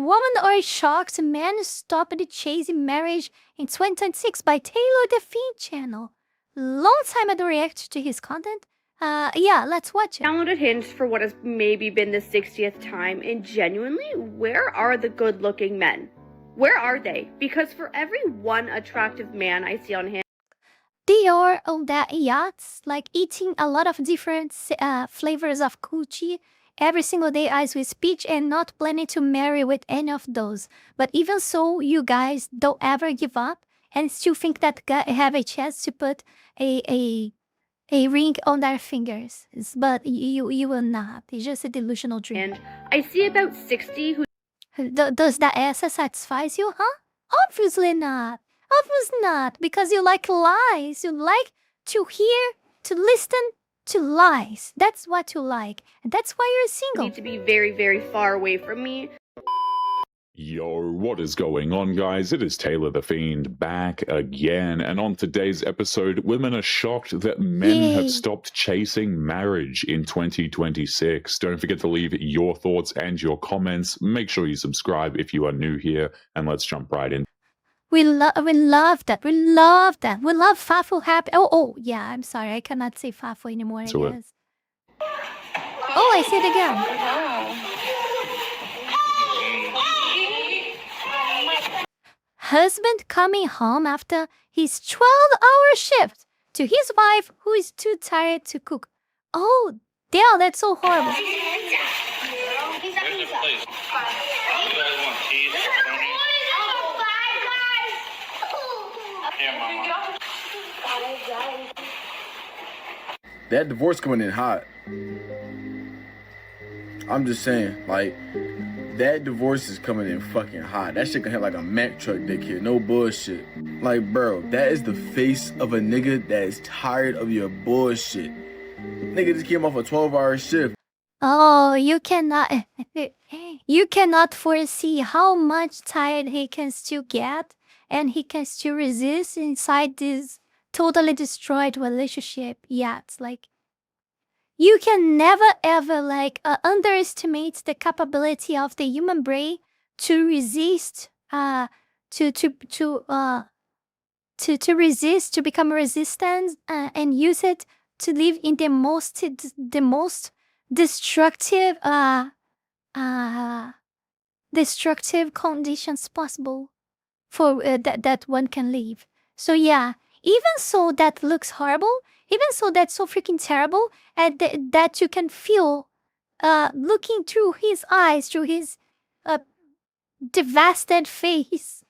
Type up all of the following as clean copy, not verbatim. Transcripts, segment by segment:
Women Are Shocked Men Stopped Chasing Marriage in 2026 by Taylor Define channel. Long time I don't react to his content. Yeah, let's watch it. Downloaded Hinge for what has maybe been the 60th time, and genuinely, where are the good-looking men? Where are they? Because for every one attractive man I see on Hinge, they are on that yachts, like eating a lot of different flavors of coochie every single day as we speak, and not planning to marry with any of those. But even so, you guys don't ever give up and still think that have a chance to put a ring on their fingers. But you will not. It's just a delusional dream. and I see about 60 who Does that answer satisfies you, huh? Obviously not. Obviously not, because you like lies. You like to hear, to listen to lies. That's what you like. And that's why you're single. need to be very, very far away from me. Yo, what is going on, guys? It is Taylor the Fiend back again, and on today's episode, women are shocked that men Yay. have stopped chasing marriage in 2026. Don't forget to leave your thoughts and your comments. Make sure you subscribe if you are new here, and let's jump right in. We love that. We love that. We love Fafo happy. Oh, yeah, I'm sorry. I cannot say Fafo anymore, I guess. Oh, I see it again. Husband coming home after his 12-hour shift to his wife who is too tired to cook. Oh, damn, that's so horrible. That divorce coming in hot. I'm just saying, like, that divorce is coming in fucking hot. That shit can hit like a Mack truck, dickhead. No bullshit. Like, bro, that is the face of a nigga that is tired of your bullshit. Nigga just came off a 12-hour shift. Oh, you cannot foresee how much tired he can still get, and he can still resist inside this totally destroyed relationship. Yeah, it's like you can never ever underestimate the capability of the human brain to resist, to resist, to become resistant, and use it to live in the most destructive destructive conditions possible for that one can live. So yeah, even so that looks horrible, even so that's so freaking terrible, and that you can feel looking through his eyes, through his devastated face,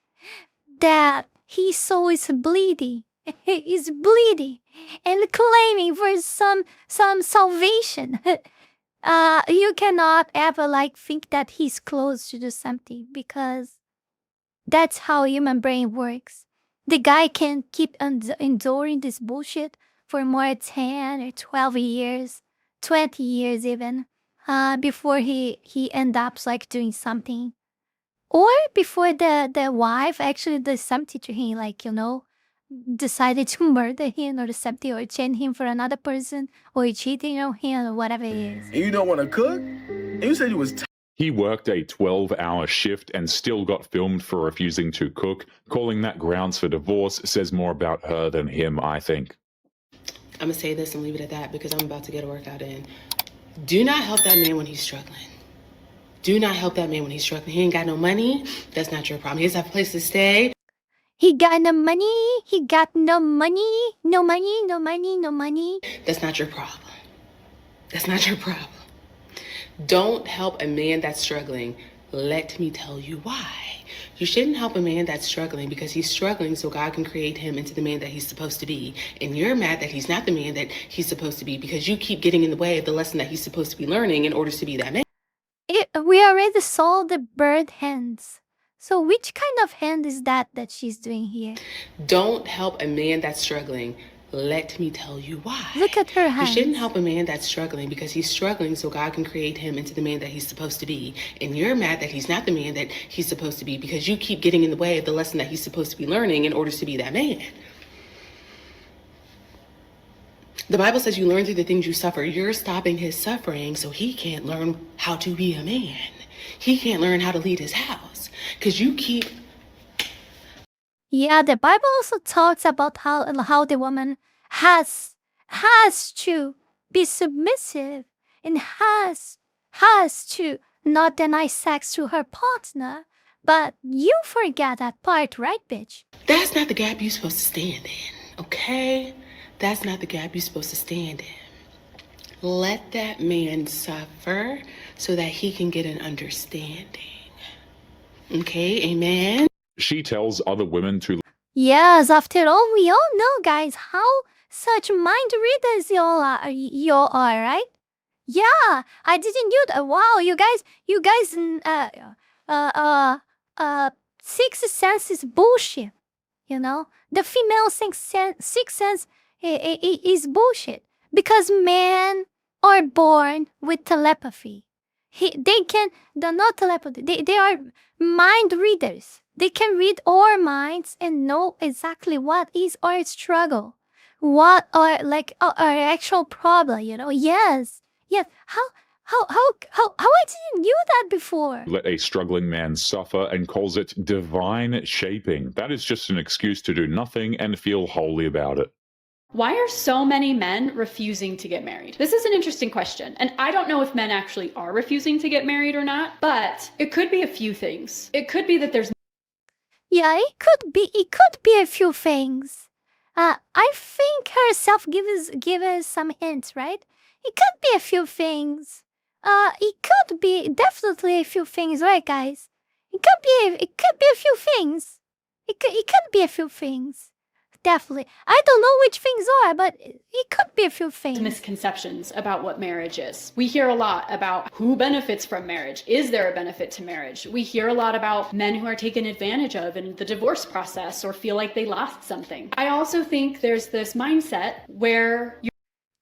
that his soul is bleeding. Is bleeding and claiming for some salvation. You cannot ever think that he's close to do something, because that's how human brain works. The guy can keep enduring this bullshit for more 10 or 12 years, 20 years even, before he ends up doing something. Or before the wife actually does something to him, decided to murder him or something, or change him for another person, or cheating on him, or whatever it is. And you don't want to cook? And you said you was He worked a 12-hour shift and still got filmed for refusing to cook. Calling that grounds for divorce says more about her than him, I think. I'm gonna say this and leave it at that, because I'm about to get a workout in. Do not help that man when he's struggling. Do not help that man when he's struggling. He ain't got no money. That's not your problem. He doesn't have a place to stay. He got no money. He got no money. No money, no money, no money. That's not your problem. That's not your problem. Don't help a man that's struggling. Let me tell you why. You shouldn't help a man that's struggling because he's struggling so God can create him into the man that he's supposed to be. And you're mad that he's not the man that he's supposed to be because you keep getting in the way of the lesson that he's supposed to be learning in order to be that man. We already saw the bird hands. So which kind of hand is that she's doing here? Don't help a man that's struggling. Let me tell you why. Look at her hands. You shouldn't help a man that's struggling because he's struggling so God can create him into the man that he's supposed to be. And you're mad that he's not the man that he's supposed to be because you keep getting in the way of the lesson that he's supposed to be learning in order to be that man. The Bible says you learn through the things you suffer. You're stopping his suffering so he can't learn how to be a man. He can't learn how to lead his house. Because you keep Yeah, the Bible also talks about how the woman has to be submissive and has to not deny sex to her partner. But you forget that part, right, bitch? That's not the gap you're supposed to stand in, okay? That's not the gap you're supposed to stand in. Let that man suffer so that he can get an understanding. Okay, amen? She tells other women to Yes, after all, we all know, guys, how such mind readers y'all are, right? Yeah, I didn't knew that. Wow, you guys, sixth sense is bullshit. You know, the female sixth sense is bullshit because men are born with telepathy. They're not telepathy. They are mind readers. They can read our minds and know exactly what is our struggle, what are like our actual problem. You know, yes. How I didn't knew that before. let a struggling man suffer and calls it divine shaping. That is just an excuse to do nothing and feel holy about it. Why are so many men refusing to get married? This is an interesting question, and I don't know if men actually are refusing to get married or not, but it could be a few things. It could be that there's Yeah, it could be a few things. I think herself give us some hints, right? It could be a few things. It could be definitely a few things, right, guys? It could be a few things. It could be a few things. Definitely. I don't know which things are, but it could be a few things. misconceptions about what marriage is. We hear a lot about who benefits from marriage. Is there a benefit to marriage? We hear a lot about men who are taken advantage of in the divorce process or feel like they lost something. I also think there's this mindset where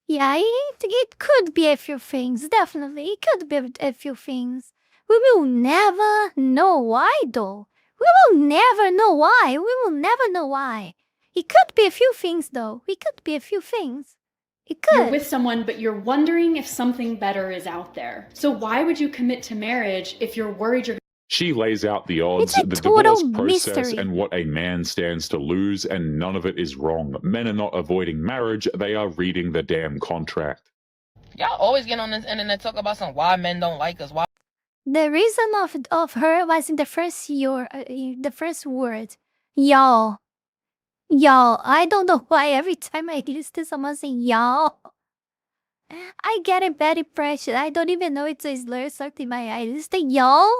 Yeah, it could be a few things, definitely. It could be a few things. We will never know why, though. We will never know why. We will never know why. It could be a few things, though. It could be a few things. It you're could. with someone, but you're wondering if something better is out there. So why would you commit to marriage if you're worried you're She lays out the odds, It's a the total divorce process, mystery. and what a man stands to lose, and none of it is wrong. Men are not avoiding marriage, they are reading the damn contract. Y'all always get on this internet talk about some why men don't like us. Why The reason of her was in the first word. Y'all. Y'all. I don't know why every time I listen to someone saying y'all, I get a bad impression. I don't even know it's a slur stuck in my eye. I just say y'all,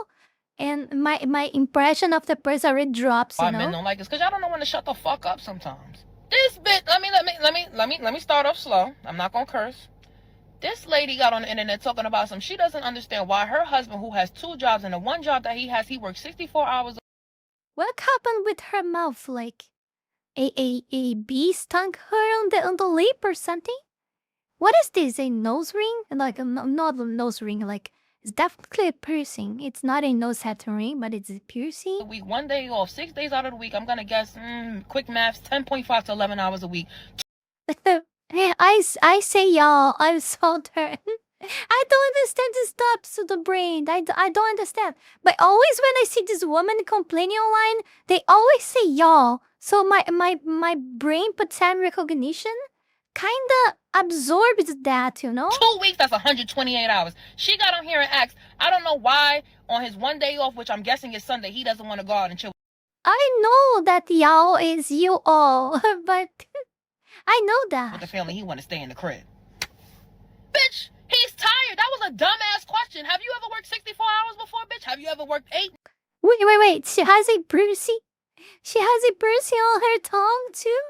and my impression of the person already drops, you men know? don't like us? Cause y'all don't know when to shut the fuck up sometimes. This bitch, let me start off slow. I'm not gonna curse. This lady got on the internet talking about some. She doesn't understand why her husband, who has 2 jobs, and the one job that he has, he works 64 hours. What happened with her mouth? Like a bee stung her on the lip or something? What is this? A nose ring? Like not a nose ring. Like it's definitely a piercing. It's not a nose tattoo ring, but it's a piercing. A week, 1 day off, 6 days out of the week. I'm gonna guess, quick maths, 10.5 to 11 hours a week. I say y'all. I'm so tired. I don't understand the stops to the brain. I don't understand. But always when I see this woman complaining online, they always say y'all. So my brain pattern recognition kinda absorbs that, you know? 2 weeks, that's 128 hours. She got on here and asked, I don't know why on his 1 day off, which I'm guessing is Sunday, he doesn't want to go out and chill I know that y'all is you all, but I know with the that. family. He want to stay in the crib. Bitch, he's tired. That was a dumbass question. Have you ever worked 64 hours before, bitch? Have you ever worked 8? Wait. She has a piercing. She has a piercing on her tongue too.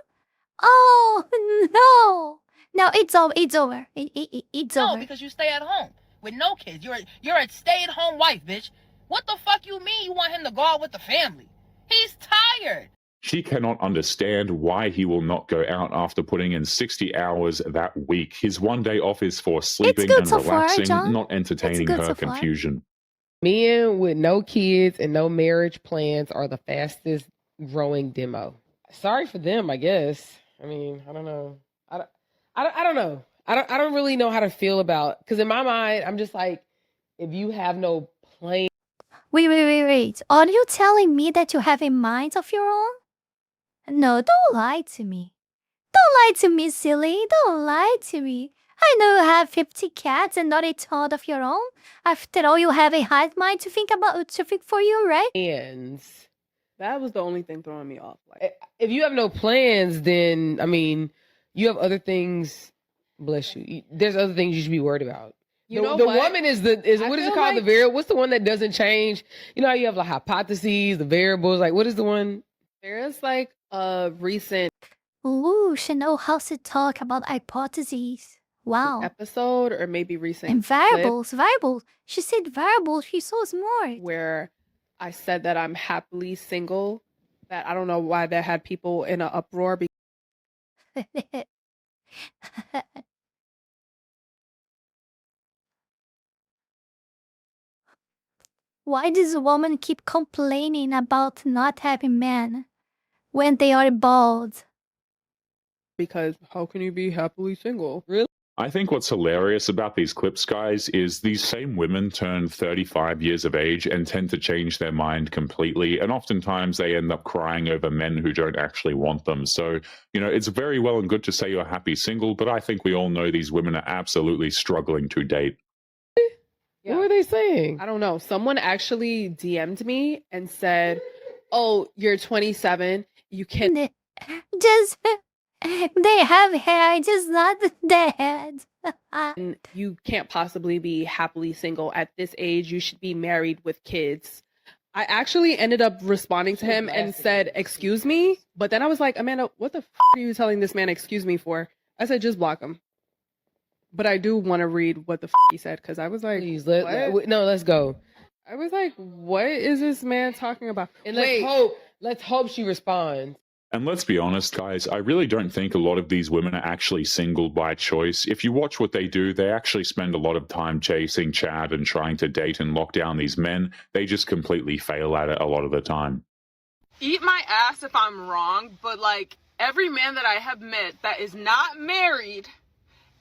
Oh no! No, it's over. It's over. It's No, over. because you stay at home with no kids. You're a stay-at-home wife, bitch. What the fuck you mean you want him to go out with the family? He's tired. She cannot understand why he will not go out after putting in 60 hours that week. His 1 day off is for sleeping good and so far, relaxing, John. not entertaining good her so far. confusion. Men with no kids and no marriage plans are the fastest growing demo. Sorry for them, I guess. I mean, I don't know. I don't know. I don't really know how to feel about, because in my mind, I'm just like, if you have no plan. Wait. Are you telling me that you have a mind of your own? No, don't lie to me. Don't lie to me, silly. Don't lie to me. I know you have 50 cats and not a thought of your own. After all, you have a hive mind to think for you, right? And That was the only thing throwing me off. Like, if you have no plans, then I mean, you have other things. Bless you. There's other things you should be worried about. you know The what? woman is I what is it feel called? like- The variable. What's the one that doesn't change? You know how you have like hypotheses, the variables. Like what is the one? There is like a recent Ooh, she knows how to talk about hypotheses. Wow. episode, or maybe recent And clip, variables. She said variables. She's so smart. where I said that I'm happily single. That I don't know why that had people in an uproar. Why does a woman keep complaining about not having men when they are bald? Because how can you be happily single? I think what's hilarious about these clips, guys, is these same women turn 35 years of age and tend to change their mind completely. And oftentimes they end up crying over men who don't actually want them. So, you know, it's very well and good to say you're happy single, but I think we all know these women are absolutely struggling to date. What were they saying? I don't know. Someone actually DM'd me and said, "Oh, you're 27. You can." Just they have hair, just not their heads. You can't possibly be happily single at this age. You should be married with kids. I actually ended up responding to him and said, "Excuse me," but then I was like, "Amanda, what the are you telling this man excuse me for?" I said, "Just block him." But I do want to read what the he said, because I was like, Please, what? let's go. I was like, what is this man talking about? And Wait, let's hope she responds. And let's be honest, guys, I really don't think a lot of these women are actually single by choice. If you watch what they do, they actually spend a lot of time chasing Chad and trying to date and lock down these men. They just completely fail at it a lot of the time. Eat my ass if I'm wrong, but like every man that I have met that is not married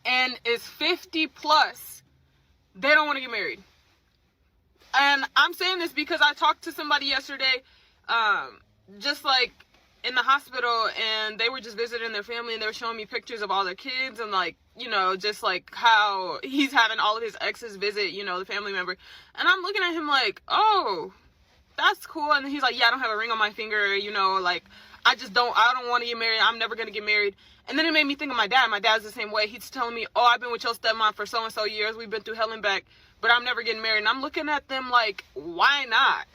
and is 50 plus, they don't want to get married. And I'm saying this because I talked to somebody yesterday, just like in the hospital, and they were just visiting their family, and they were showing me pictures of all their kids, and like, you know, just like how he's having all of his exes visit, you know, the family member. And I'm looking at him like, oh, that's cool. And he's like, yeah, I don't have a ring on my finger, you know, like I don't want to get married. I'm never going to get married. And then it made me think of my dad. My dad's the same way. He's telling me, oh, I've been with your stepmom for so-and-so years. We've been through hell and back, but I'm never getting married. And I'm looking at them like, why not?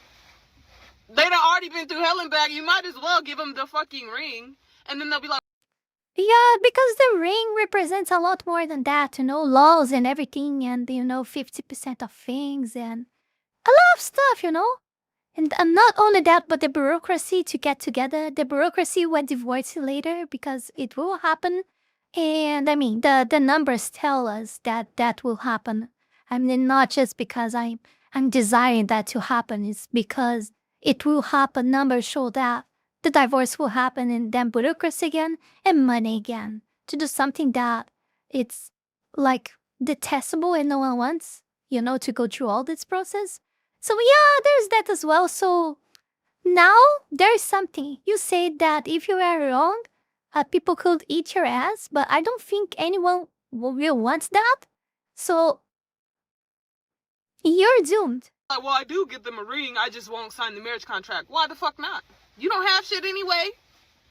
They done already been through hell and back. You might as well give them the fucking ring. And then they'll be like, Yeah, because the ring represents a lot more than that, you know, laws and everything, and, you know, 50% of things, and a lot of stuff, you know. And not only that, but the bureaucracy to get together. The bureaucracy when divorced later, because it will happen. And I mean, the numbers tell us that that will happen. I mean, not just because I'm desiring that to happen. It's because it will happen. Numbers show that the divorce will happen, and then bureaucracy again and money again to do something that it's like detestable and no one wants, you know, to go through all this process. So yeah, there's that as well. So now there's something. You said that if you are wrong, people could eat your ass, but I don't think anyone will want that. So you're doomed. well, I do give them a ring. I just won't sign the marriage contract. Why the fuck not? You don't have shit anyway.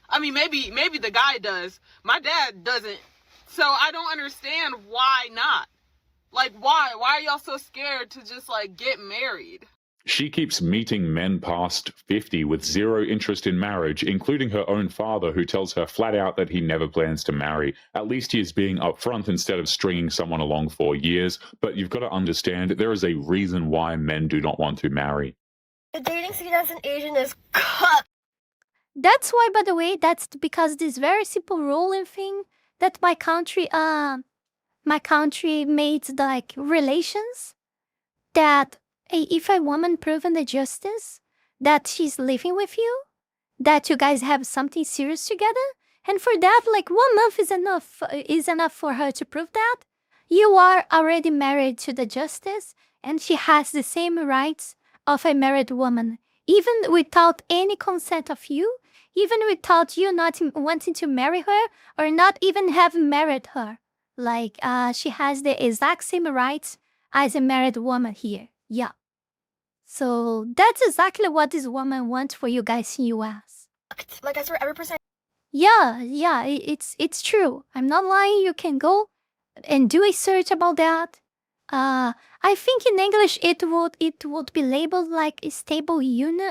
I mean, maybe the guy does. My dad doesn't. So I don't understand why not. Like, why? Why are y'all so scared to just, like, get married? She keeps meeting men past 50 with zero interest in marriage, including her own father, who tells her flat out that he never plans to marry. At least he is being upfront instead of stringing someone along for years. But you've got to understand, there is a reason why men do not want to marry. The dating scene as an Asian is cut. That's why, by the way, that's because this very simple ruling thing that my country made, like, relations that if a woman proven the justice that she's living with you, that you guys have something serious together, and for that, like, 1 month is enough for her to prove that you are already married to the justice, and she has the same rights of a married woman, even without any consent of you, even without you not wanting to marry her or not even have married her. Like, she has the exact same rights as a married woman here. Yeah. So that's exactly what this woman wants for you guys in US. Like, I swear, every percent. Yeah, it's true. I'm not lying. You can go and do a search about that. I think in English it would be labeled like a stable union.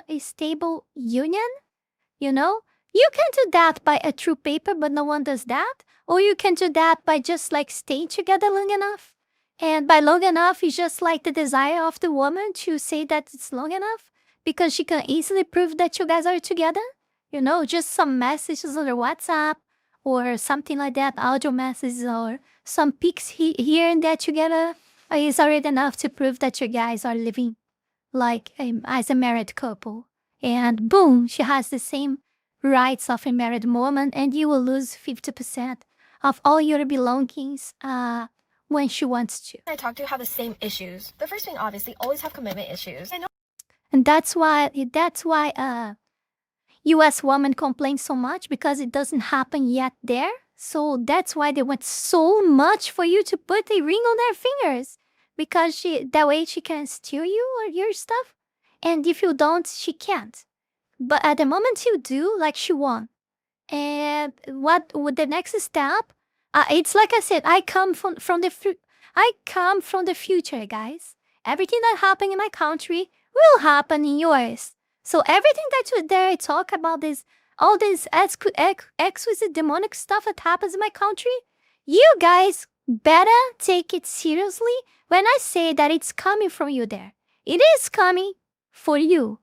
You know, you can do that by a true paper, but no one does that. Or you can do that by just like staying together long enough. And by long enough, it's just like the desire of the woman to say that it's long enough because she can easily prove that you guys are together. You know, just some messages on their WhatsApp or something like that, audio messages or some pics here and there together is already enough to prove that you guys are living like as a married couple. And boom, she has the same rights of a married woman, and you will lose 50% of all your belongings when she wants to. I talk to have the same issues. The first being obviously always have commitment issues. I know. And that's why US women complain so much because it doesn't happen yet there. So that's why they want so much for you to put a ring on their fingers, because that way she can steal you or your stuff. And if you don't, she can't. But at the moment you do, like, she won. And what would the next step? It's like I said, I come from the future, guys. Everything that happened in my country will happen in yours. So everything that I talk about all this exquisite demonic stuff that happens in my country, you guys better take it seriously when I say that it's coming from you there. It is coming for you.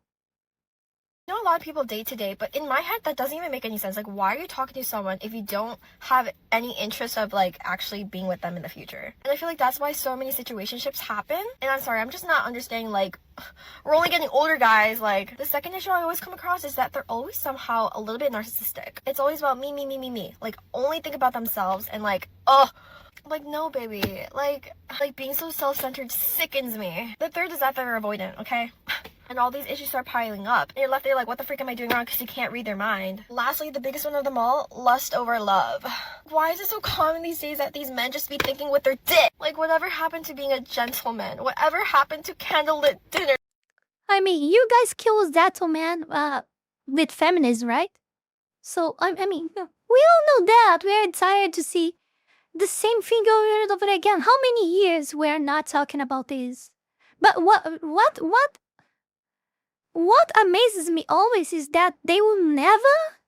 I know a lot of people date to date, but in my head, that doesn't even make any sense. Like, why are you talking to someone if you don't have any interest of, like, actually being with them in the future? And I feel like that's why so many situationships happen. And I'm sorry, I'm just not understanding, like, we're only getting older, guys. Like, the second issue I always come across is that they're always somehow a little bit narcissistic. It's always about me. Like, only think about themselves and, like, like, no, baby. Like being so self-centered sickens me. The third is that they're avoidant, okay? And all these issues start piling up. And you're left there like, what the freak am I doing wrong? Because you can't read their mind. Lastly, the biggest one of them all, lust over love. Why is it so common these days that these men just be thinking with their dick? Like, whatever happened to being a gentleman? Whatever happened to candlelit dinner? I mean, you guys kill that man with feminism, right? So, I mean, we all know that. We're tired to see the same thing over and over again. How many years we're not talking about this? But what amazes me always is that they will never,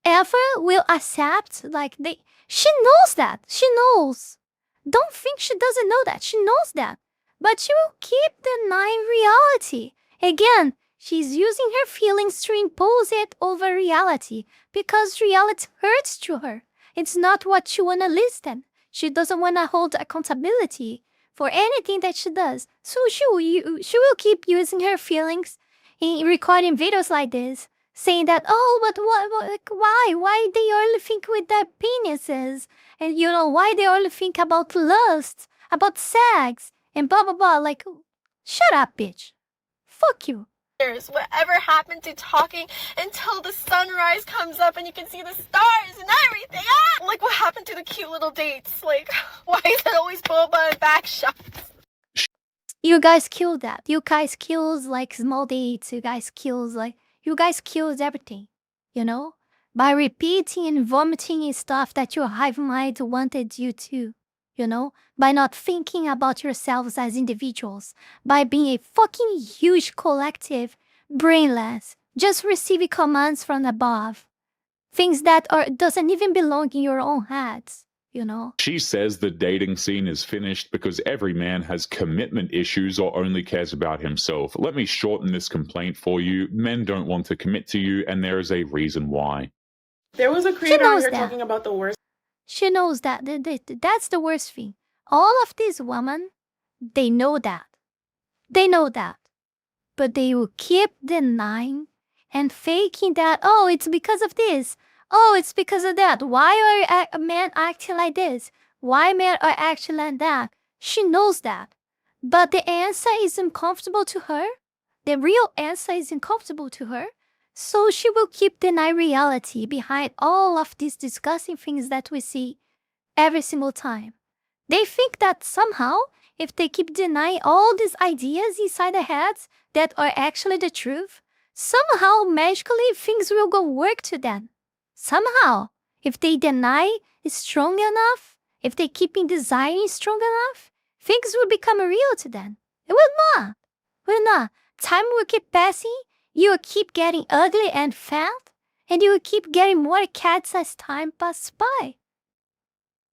ever will accept, like, she knows that. She knows. Don't think she doesn't know that. She knows that. But she will keep denying reality. Again, she's using her feelings to impose it over reality because reality hurts to her. It's not what she want to listen. She doesn't want to hold accountability for anything that she does. So she will keep using her feelings in recording videos like this, saying that, oh, but what like, why they only think with their penises, and you know why they only think about lust, about sex, and blah blah blah. Like, shut up, bitch. Fuck you. Whatever happened to talking until the sunrise comes up and you can see the stars and everything? Like, what happened to the cute little dates? Like, why is it always boba and back shots? You guys kill that. You guys kills like small dates. You guys kills everything. You know, by repeating and vomiting stuff that your hive mind wanted you to. You know, by not thinking about yourselves as individuals, by being a fucking huge collective, brainless, just receiving commands from above, things that doesn't even belong in your own heads, you know. She says the dating scene is finished because every man has commitment issues or only cares about himself. Let me shorten this complaint for you. Men don't want to commit to you, and there is a reason why. There was a creator out here talking about the worst. She knows that. That's the worst thing. All of these women, they know that. They know that. But they will keep denying and faking that, oh, it's because of this. Oh, it's because of that. Why are men acting like this? Why men are acting like that? She knows that. But the answer is uncomfortable to her. the real answer is uncomfortable to her, so she will keep denying reality behind all of these disgusting things that we see every single time. They think that somehow, if they keep denying all these ideas inside their heads that are actually the truth, somehow magically things will go work to them. Somehow, if they deny strong enough, if they keep desiring strong enough, things will become real to them. It will not. Will not. Time will keep passing, you will keep getting ugly and fat, and you will keep getting more cats as time passes by.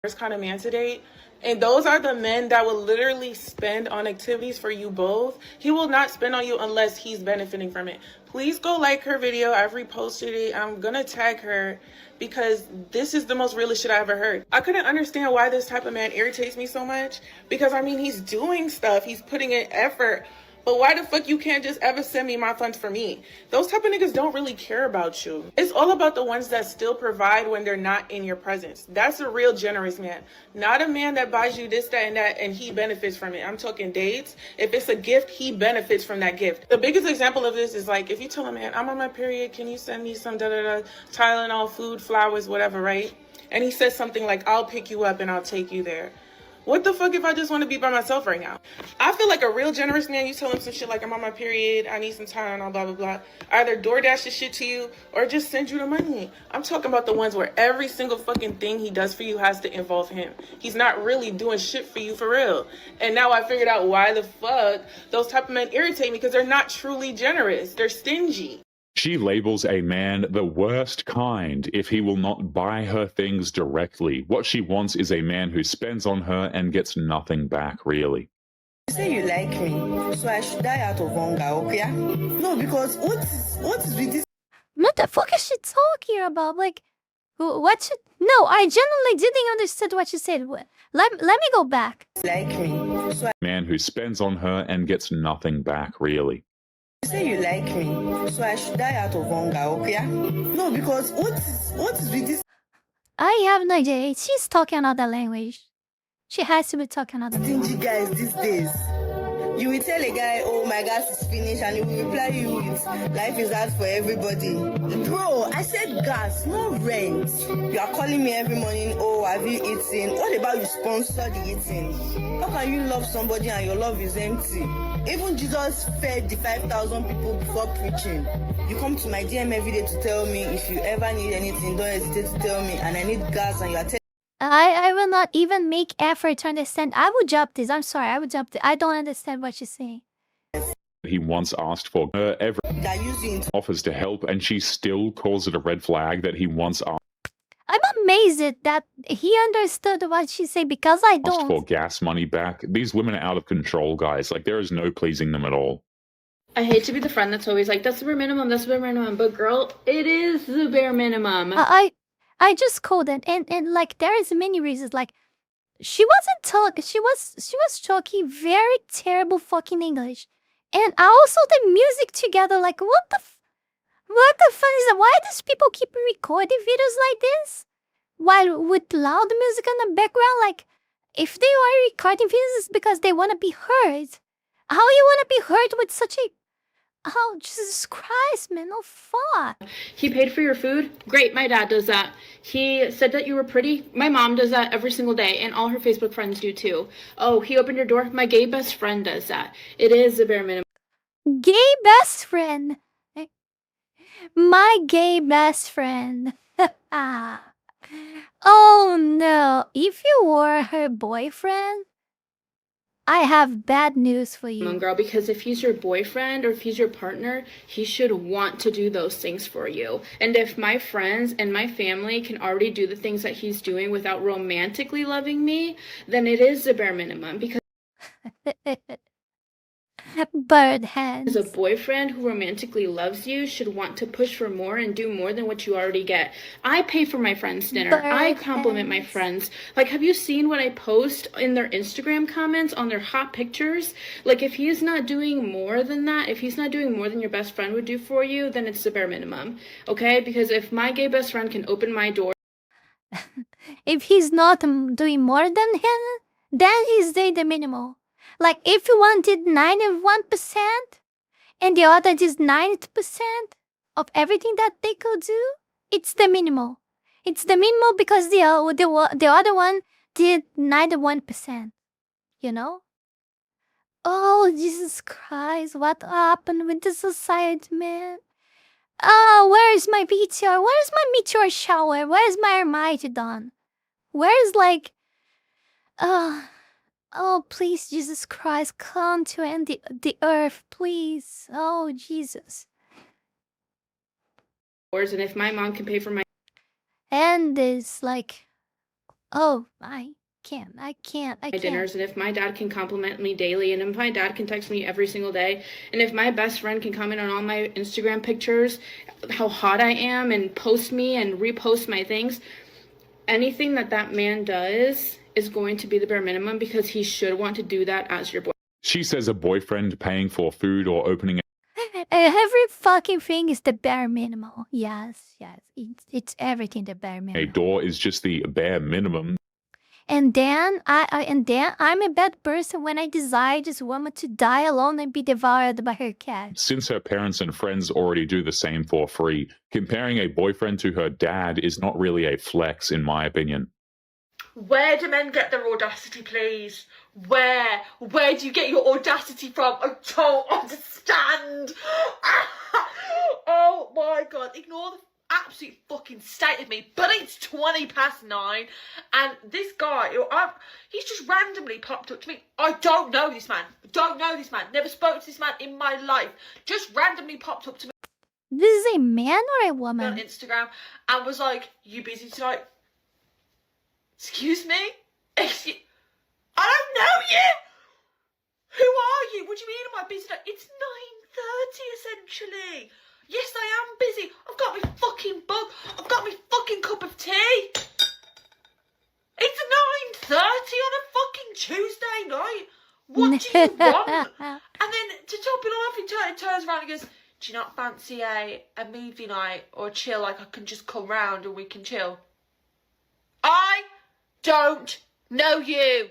Worst kind of man to date. And those are the men that will literally spend on activities for you both. He will not spend on you unless he's benefiting from it. Please go like her video. I've reposted it. I'm gonna tag her because this is the most realest shit I ever heard. I couldn't understand why this type of man irritates me so much because I mean, he's doing stuff. He's putting in effort. But why the fuck you can't just ever send me my funds for me? Those type of niggas don't really care about you. It's all about the ones that still provide when they're not in your presence. That's a real generous man. Not a man that buys you this, that, and that, and he benefits from it. I'm talking dates. If it's a gift, he benefits from that gift. The biggest example of this is like, if you tell a man, I'm on my period, can you send me some da-da-da, Tylenol, food, flowers, whatever, right? And he says something like, I'll pick you up and I'll take you there. What the fuck if I just want to be by myself right now? I feel like a real generous man, you tell him some shit like, I'm on my period, I need some time, blah, blah, blah. Either DoorDash the shit to you or just send you the money. I'm talking about the ones where every single fucking thing he does for you has to involve him. He's not really doing shit for you for real. And now I figured out why the fuck those type of men irritate me, because they're not truly generous. They're stingy. She labels a man the worst kind if he will not buy her things directly. What she wants is a man who spends on her and gets nothing back, really. You say you like me, so I should die out of hunger, okay? No, because what is with this? What the fuck is she talking about? Like, what should... No, I genuinely didn't understand what she said. Let me go back. Like me, so Man who spends on her and gets nothing back, really. You say you like me, so I should die out of hunger, okay? No, because what is with this? I have no idea. She's talking another language. She has to be talking another Stingy language. guys these days. You will tell a guy, oh, my gas is finished, and he will reply you with, life is hard for everybody. Bro, I said gas, no rent. You are calling me every morning, oh, have you eaten? What about you sponsor the eating? How can you love somebody and your love is empty? Even Jesus fed the 5,000 people before preaching. You come to my DM every day to tell me if you ever need anything, don't hesitate to tell me, and I need gas, and you are telling I will not even make effort to understand. I will drop this. I'm sorry. I will drop this. I don't understand what she's saying. He once asked for her every that use you into offers to help, and she still calls it a red flag that he once I'm amazed that he understood what she said because I asked for don't. gas money back. These women are out of control, guys. Like, there is no pleasing them at all. I hate to be the friend that's always like, that's the bare minimum, that's the bare minimum. But girl, it is the bare minimum. I just called it, and like there is many reasons. Like she wasn't talking. She was talking very terrible fucking English, and also the music together. Like what the fuck is that? Why does people keep recording videos like this while with loud music in the background? Like if they are recording videos, it's because they want to be heard. How you want to be heard with such a... Oh, Jesus Christ, man, no fuck. He paid for your food? Great, my dad does that. He said that you were pretty? My mom does that every single day, and all her Facebook friends do too. Oh, he opened your door? My gay best friend does that. It is the bare minimum. Gay best friend. My gay best friend. Oh no, if you were her boyfriend, I have bad news for you. Girl, because if he's your boyfriend or if he's your partner, he should want to do those things for you. And if my friends and my family can already do the things that he's doing without romantically loving me, then it is the bare minimum. Because bird hands. a boyfriend who romantically loves you should want to push for more and do more than what you already get. I pay for my friends' dinner. I compliment my friends. Like, have you seen what I post in their Instagram comments on their hot pictures? Like, if he's not doing more than that, if he's not doing more than your best friend would do for you, then it's the bare minimum. Okay? Because if my gay best friend can open my door... If he's not doing more than him, then he's doing the minimal. Like, if you wanted 91% and the other is 90% of everything that they could do. It's the minimal. It's the minimal because the other one did 91%. You know? Oh, Jesus Christ, what happened with the society, man? Oh, where is my meteor? Where's my meteor shower? Where's my Armageddon? Where's like, oh, please, Jesus Christ, come to end the earth, please. Oh, Jesus. And if my mom can pay for my And this, like, oh, I can't. dinners, and if my dad can compliment me daily, and if my dad can text me every single day, and if my best friend can comment on all my Instagram pictures, how hot I am, and post me and repost my things, anything that man does is going to be the bare minimum because he should want to do that as your boy. She says a boyfriend paying for food or opening Every fucking thing is the bare minimum. Yes. It's everything the bare a minimum. door is just the bare minimum. And then I'm a bad person when I decide this woman to die alone and be devoured by her cat. Since her parents and friends already do the same for free, comparing a boyfriend to her dad is not really a flex, in my opinion. Where do men get their audacity, please? Where do you get your audacity from? I don't understand. Oh my god, ignore the absolute fucking state of me, but it's 9:20, and this guy, he's just randomly popped up to me. I don't know this man. Never spoke to this man in my life. Just randomly popped up to me This is a man or a on woman? Instagram and was like, "You busy tonight?" Excuse me? I don't know you! Who are you? What do you mean am I busy tonight? It's 9:30 essentially. Yes, I am busy. I've got my fucking book. I've got my fucking cup of tea. It's 9:30 on a fucking Tuesday night. What do you want? And then to top it all off, he turns around and goes, "Do you not fancy a movie night or a chill? Like I can just come round and we can chill." I don't know you.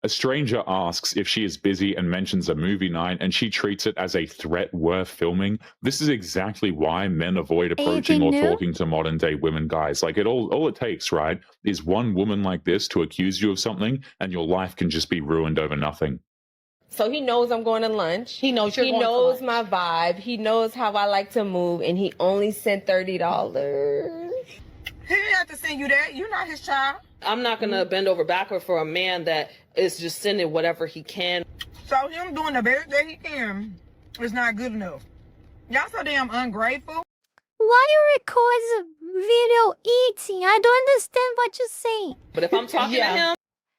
A stranger asks if she is busy and mentions a movie night, and she treats it as a threat worth filming. This is exactly why men avoid approaching or Anything new? talking to modern day women guys. Like all it takes, right, is one woman like this to accuse you of something, and your life can just be ruined over nothing. So he knows I'm going to lunch. He knows you're He going to knows lunch. my vibe. He knows how I like to move, and he only sent $30. He didn't have to send you that. You're not his child. I'm not gonna bend over backward for a man that is just sending whatever he can. So him doing the best that he can is not good enough. Y'all so damn ungrateful. Why you record the video eating? I don't understand what you're saying. But if I'm talking to him,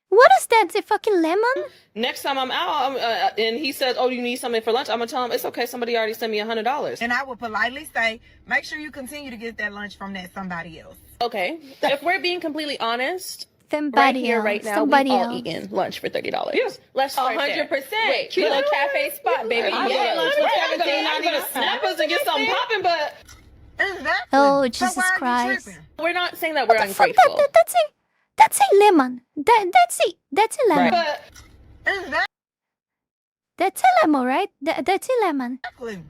What is that? The fucking lemon? next time I'm out and he says, "Oh, you need something for lunch," I'm gonna tell him it's okay. Somebody already sent me $100. And I would politely say, make sure you continue to get that lunch from that somebody else. Okay, if we're being completely honest, Somebody right here, else. right now, Somebody we've all else. eaten lunch for $30. Yes. Let's start there. 100%. Cute little cafe spot, baby. I'm Yeah, gonna snap us and get something popping, but Exactly. Oh, So Jesus why are you Christ. tripping? we're not saying that we're What the fuck? ungrateful. That's a lemon. That's a lemon. But Exactly. That's a lemon, right? That's a lemon.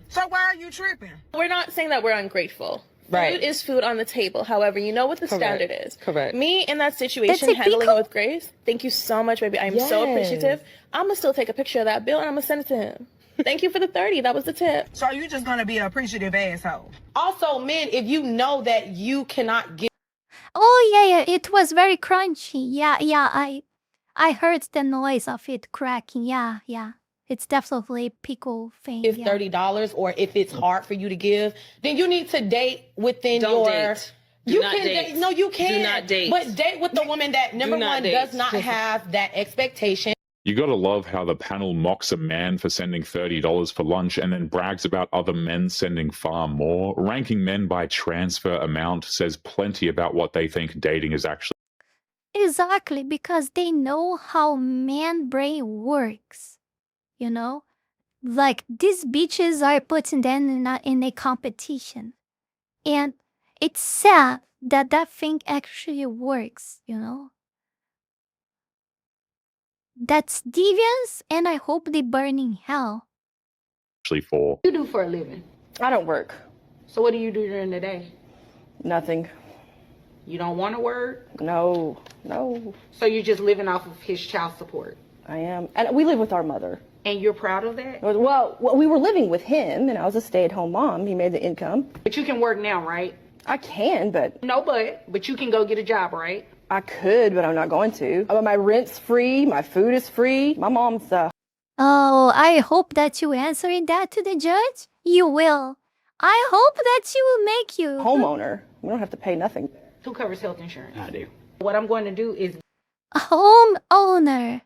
So why are you tripping? we're not saying that we're ungrateful. Right. Food is food on the table. However, you know what the Correct. standard is. Correct. Me in that situation, That's a handling pickle? it with grace. Thank you so much, baby. I'm so Yes. appreciative. I'm gonna still take a picture of that bill and I'm gonna send it to him. Thank you for the 30. That was the tip. So you just gonna be an appreciative asshole. Also, men, if you know that you cannot give Oh yeah, it was very crunchy. Yeah, I heard the noise of it cracking. Yeah. It's definitely a pickle thing. Yeah. $30, or if it's hard for you to give, then you need to date within Don't your. date. Do You not can date. No, you Do can. not date. But date with the woman that number not one date. does not have that expectation. You gotta love how the panel mocks a man for sending $30 for lunch and then brags about other men sending far more. Ranking men by transfer amount says plenty about what they think dating is actually. Exactly, because they know how man brain works. You know? Like, these bitches are putting them in a competition. And it's sad that thing actually works, you know? That's deviance, and I hope they burn in hell. actually for. You do for a living? I don't work. So what do you do during the day? Nothing. You don't want to work? No. So you're just living off of his child support? I am. And we live with our mother. And you're proud of that? Well, we were living with him, and I was a stay-at-home mom. He made the income. But you can work now, right? I can, but... No, but you can go get a job, right? I could, but I'm not going to. My rent's free. My food is free. My mom's... Oh, I hope that you answering that to the judge. You will. I hope that you will make you... Homeowner. We don't have to pay nothing. Who covers health insurance? I do. What I'm going to do is... A homeowner.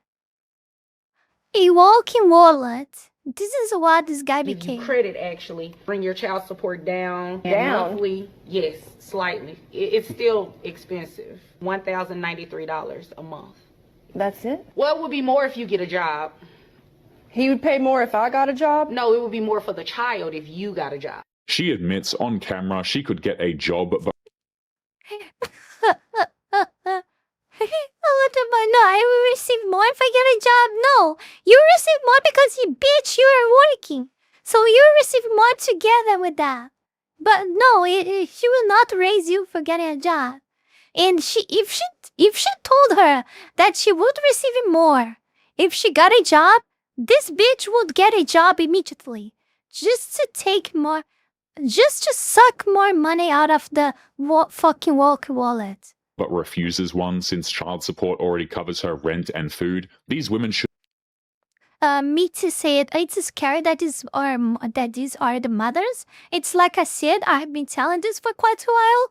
A walking wallet. This is what this guy give became. you credit, actually. Bring your child support down. And Down? monthly, yes, slightly. It's still expensive. $1,093 a month. That's it? Well, it would be more if you get a job. He would pay more if I got a job? No, it would be more for the child if you got a job. She admits on camera she could get a job, but No, I will receive more if I get a job. No, you receive more because you bitch, you are working. So you receive more together with that. But no, she will not raise you for getting a job. And if she told her that she would receive more if she got a job, this bitch would get a job immediately, just to suck more money out of the fucking wallet. but refuses one since child support already covers her rent and food. These women should. Me to say it, it's scary that these are the mothers. It's like I said, I have been telling this for quite a while.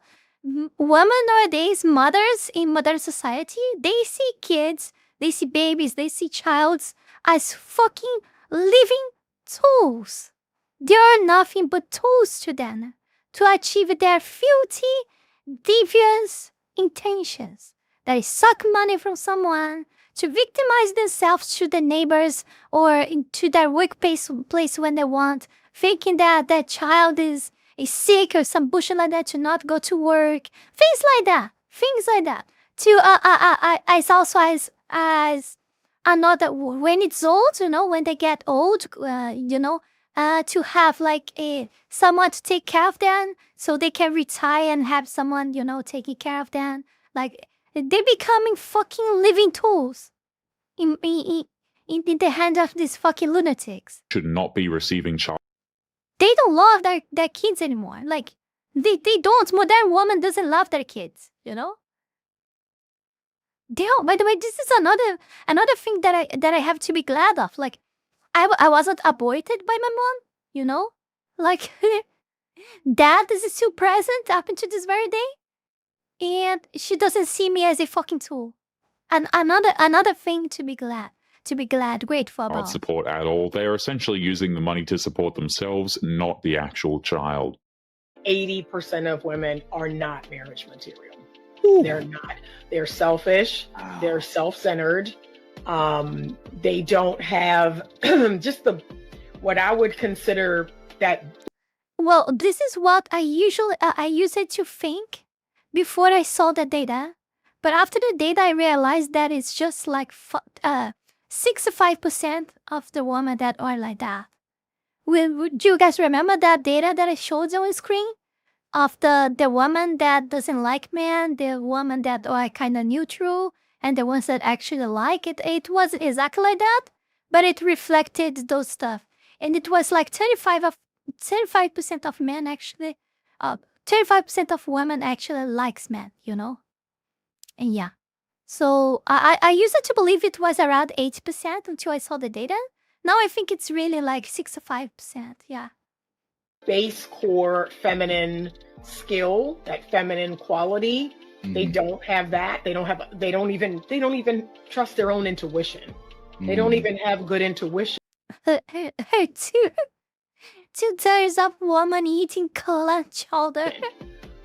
Women nowadays, mothers in modern society, they see kids, they see babies, they see childs as fucking living tools. They are nothing but tools to them to achieve their filthy, devious intentions. They suck money from someone to victimize themselves to the neighbors or into their workplace when they want, thinking that their child is sick or some bullshit like that to not go to work. Things like that. As also as another, when it's old, when they get old, to have like someone to take care of them so they can retire and have someone, taking care of them. Like, they're becoming fucking living tools in the hands of these fucking lunatics. Should not be receiving child. They don't love their kids anymore. Like, they don't. Modern woman doesn't love their kids, They don't. By the way, this is another thing that I have to be glad of. Like, I wasn't aborted by my mom, Like, dad is still present up until this very day. And she doesn't see me as a fucking tool. And another thing to be grateful about. Child support at all. They are essentially using the money to support themselves, not the actual child. 80% of women are not marriage material. They're not. They're selfish. They're self-centered. They don't have just what I would consider that. Well, this is what I use it to think before I saw the data. But after the data, I realized that it's just like 65% of the women that are like that. Do you guys remember that data that I showed on the screen? Of the woman that doesn't like men, the woman that are kind of neutral, and the ones that actually like it. It wasn't exactly like that, but it reflected those stuff. And it was like 35% of men actually, 35% of women actually likes men, And yeah. So I used to believe it was around 80% until I saw the data. Now I think it's really like 65%, yeah. Base core feminine skill, that feminine quality. They don't have that. They don't even trust their own intuition. They don't even have good intuition. Two times of woman eating cola chowder.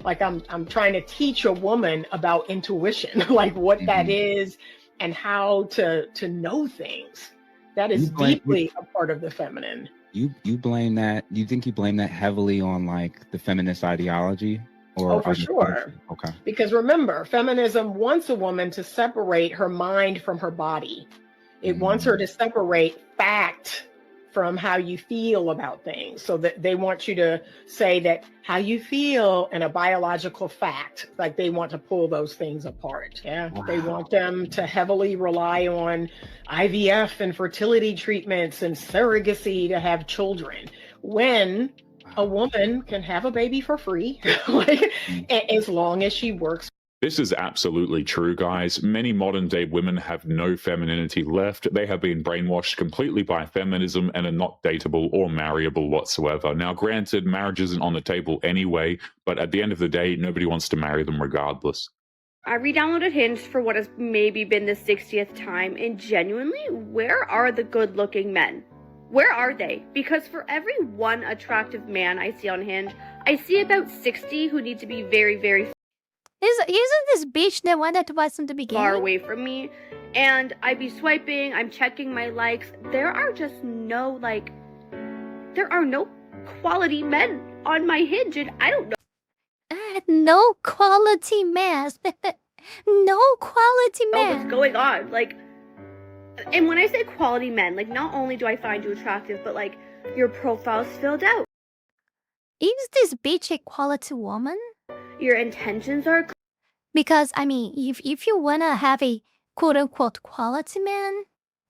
Like I'm trying to teach a woman about intuition, like what that is and how to know things. That is deeply a part of the feminine. You blame that? You think you blame that heavily on like the feminist ideology? Or for sure. Okay. Because remember, feminism wants a woman to separate her mind from her body. It wants her to separate fact from how you feel about things. So that they want you to say that how you feel and a biological fact, like they want to pull those things apart. Yeah. Wow. They want them to heavily rely on IVF and fertility treatments and surrogacy to have children, when a woman can have a baby for free, like, as long as she works. This is absolutely true, guys. Many modern day women have no femininity left. They have been brainwashed completely by feminism and are not dateable or marryable whatsoever. Now, granted, marriage isn't on the table anyway, but at the end of the day, nobody wants to marry them regardless. I re-downloaded Hinge for what has maybe been the 60th time, and genuinely, where are the good-looking men? Where are they? Because for every one attractive man I see on Hinge, I see about 60 who need to be very, very Isn't this bitch the one that was in the beginning? far away from me. And I be swiping, I'm checking my likes. There are just no, there are no quality men on my Hinge, and I don't know. No quality man. No quality man. What's going on? And when I say quality men, not only do I find you attractive, but your profile's filled out. Is this bitch a quality woman? Your intentions are because if you wanna have a quote unquote quality man,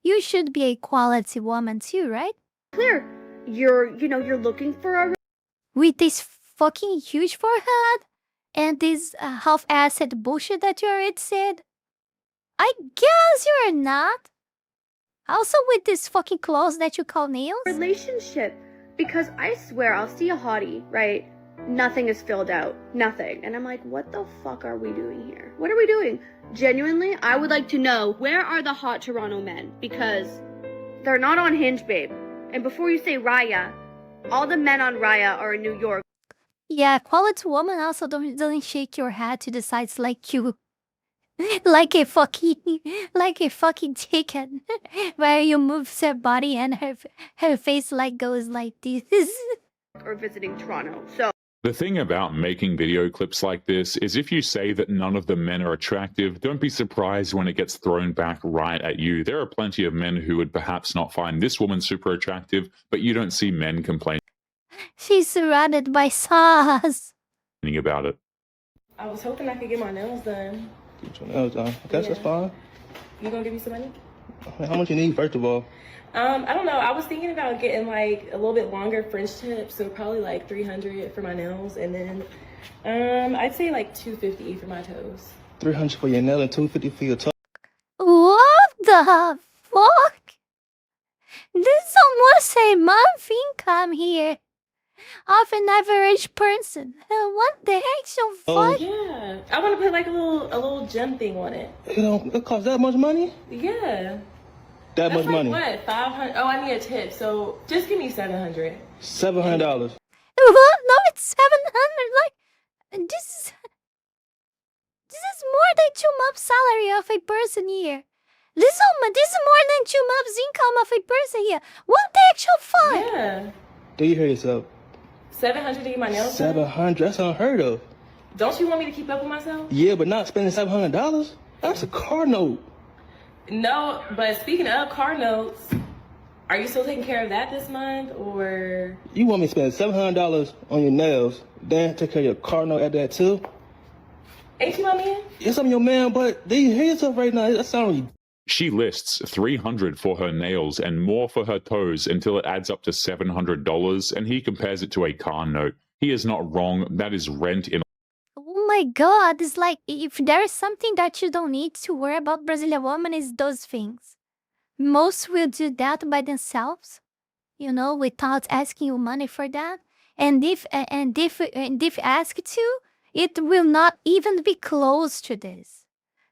you should be a quality woman too, right? clear. You're looking for a With this fucking huge forehead and this half-assed bullshit that you already said. I guess you're not. Also with this fucking clothes that you call nails. relationship. Because I swear I'll see a hottie, right? Nothing is filled out. Nothing. And I'm like, what the fuck are we doing here? What are we doing? Genuinely, I would like to know, where are the hot Toronto men? Because they're not on Hinge, babe. And before you say Raya, all the men on Raya are in New York. Yeah, quality woman also doesn't shake your head to the sides like you. like a fucking chicken. Where you move her body and her face goes like this. Or visiting Toronto. So The thing about making video clips like this is if you say that none of the men are attractive, don't be surprised when it gets thrown back right at you. There are plenty of men who would perhaps not find this woman super attractive, but you don't see men complaining She's surrounded by sauce. about it. I was hoping I could get my nails done. Get your nails done. That's fine. You gonna give me some money? How much you need, first of all? I don't know. I was thinking about getting a little bit longer French tips, so probably $300 for my nails, and then I'd say $250 for my toes. 300 for your nail and 250 for your toe. What the fuck? This almost a month income here of an average person. What the actual fuck? Yeah, I want to put a little gem thing on it. It costs that much money? Yeah. That much money? What? 500? Oh, I need a tip. So just give me $700. $700. What? No, it's 700. This is more than 2 months' salary of a person here. This is more than 2 months' income of a person here. What the actual fuck? Yeah. Do you hear yourself? $700 to get my nails done? 700? That's unheard of. Don't you want me to keep up with myself? Yeah, but not spending $700? That's a car note. No, but speaking of car notes, are you still taking care of that this month, or? You want me to spend $700 on your nails, then take care of your car note at that too? Ain't you my man? Yes, I'm your man, but do you hear yourself right now? That sounds She lists $300 for her nails and more for her toes until it adds up to $700, and he compares it to a car note. He is not wrong. That is rent in. Oh my god, it's if there is something that you don't need to worry about Brazilian woman is those things. Most will do that by themselves, without asking you money for that. And if asked to, it will not even be close to this.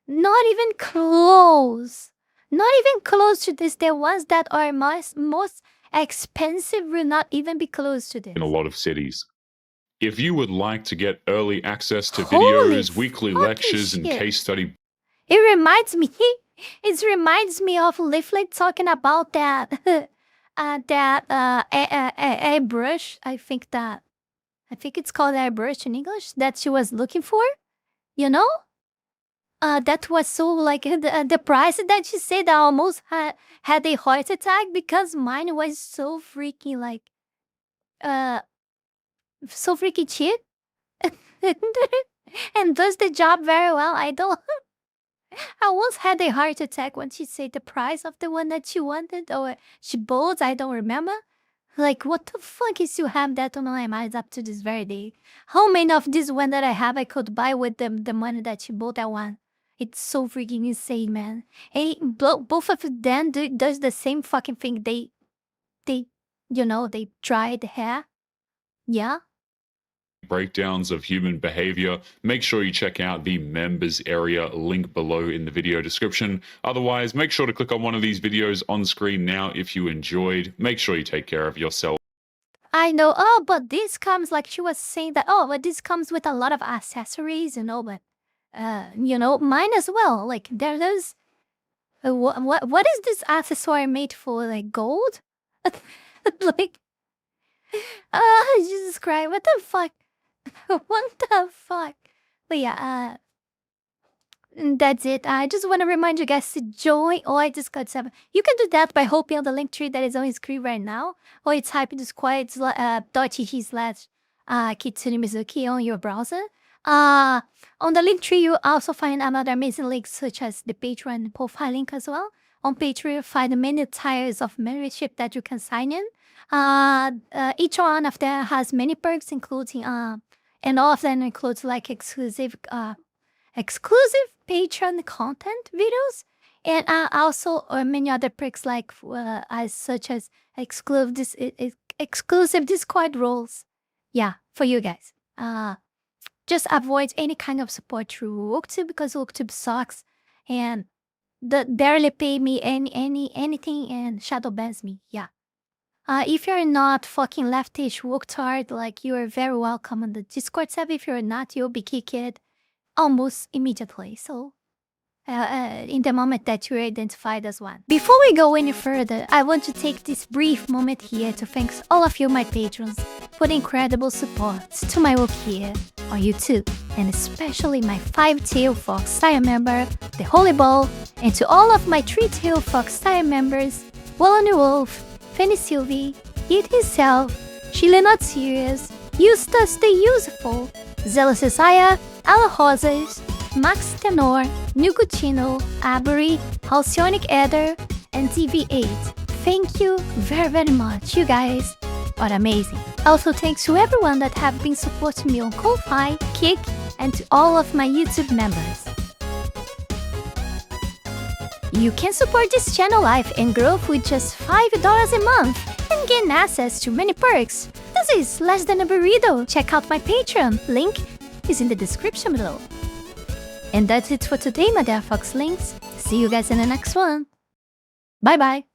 Not even close. Not even close to this. The ones that are most expensive will not even be close to this. In a lot of cities. If you would like to get early access to Holy videos, weekly fucking lectures, and shit. case study It reminds me of Leaflet talking about that airbrush. I think it's called airbrush in English that she was looking for. that was so like the price that she said I almost had a heart attack because mine was so freaking like so freaking cheap and does the job very well. I once had a heart attack when she said the price of the one that she wanted or she bought. I don't remember. Like, what the fuck is to have that on my mind up to this very day? How many of this one that I have I could buy with the money that she bought that one? It's so freaking insane, man. And both of them does the same fucking thing. They dry the hair. Yeah. Breakdowns of human behavior, make sure you check out the members area link below in the video description. Otherwise, make sure to click on one of these videos on screen now if you enjoyed. Make sure you take care of yourself. I know, but this comes like she was saying that, but this comes with a lot of accessories, but mine as well. Like there's what is this accessory made for? Like gold? Like Jesus Christ, what the fuck? What the fuck? But yeah, that's it. I just want to remind you guys to join. Oh, I just got 7. You can do that by hopping on the link tree that is on your screen right now, or it's hyping.gg/Kitsune Mizuki on your browser. On the link tree, you also find another amazing links such as the Patreon profile link as well. On Patreon, you find many tiers of membership that you can sign in. Each one of them has many perks, including and all of them includes like exclusive Patreon content videos, and also many other perks like such as exclusive Discord roles. Yeah, for you guys. Just avoid any kind of support through Wooktube because Wooktube sucks and barely pay me anything and shadow bans me. Yeah. If you're not fucking leftish wooktard, like you are very welcome on the Discord server. If you're not, you'll be kicked almost immediately. So, in the moment that you're identified as one. Before we go any further, I want to take this brief moment here to thank all of you, my patrons, for the incredible support to my work here on YouTube, and especially my 5-Tail Fox Tier member, the Holy Ball, and to all of my 3-Tail Fox Tier members, Wallany Wolf, Fanny Sylvie, Eat Himself, Chile Not Serious, Eustace the Useful, Zealous Isaiah, Ala Rosas, Max Tenor, Nugutino, Avery, Halcyonic Eder, and TV8. Thank you very, very much. You guys are amazing. Also, thanks to everyone that have been supporting me on Ko-Fi, Kick, and to all of my YouTube members. You can support this channel life and growth with just $5 a month and gain access to many perks. This is less than a burrito. Check out my Patreon. Link is in the description below. And that's it for today, my dear Fox Links. See you guys in the next one. Bye bye.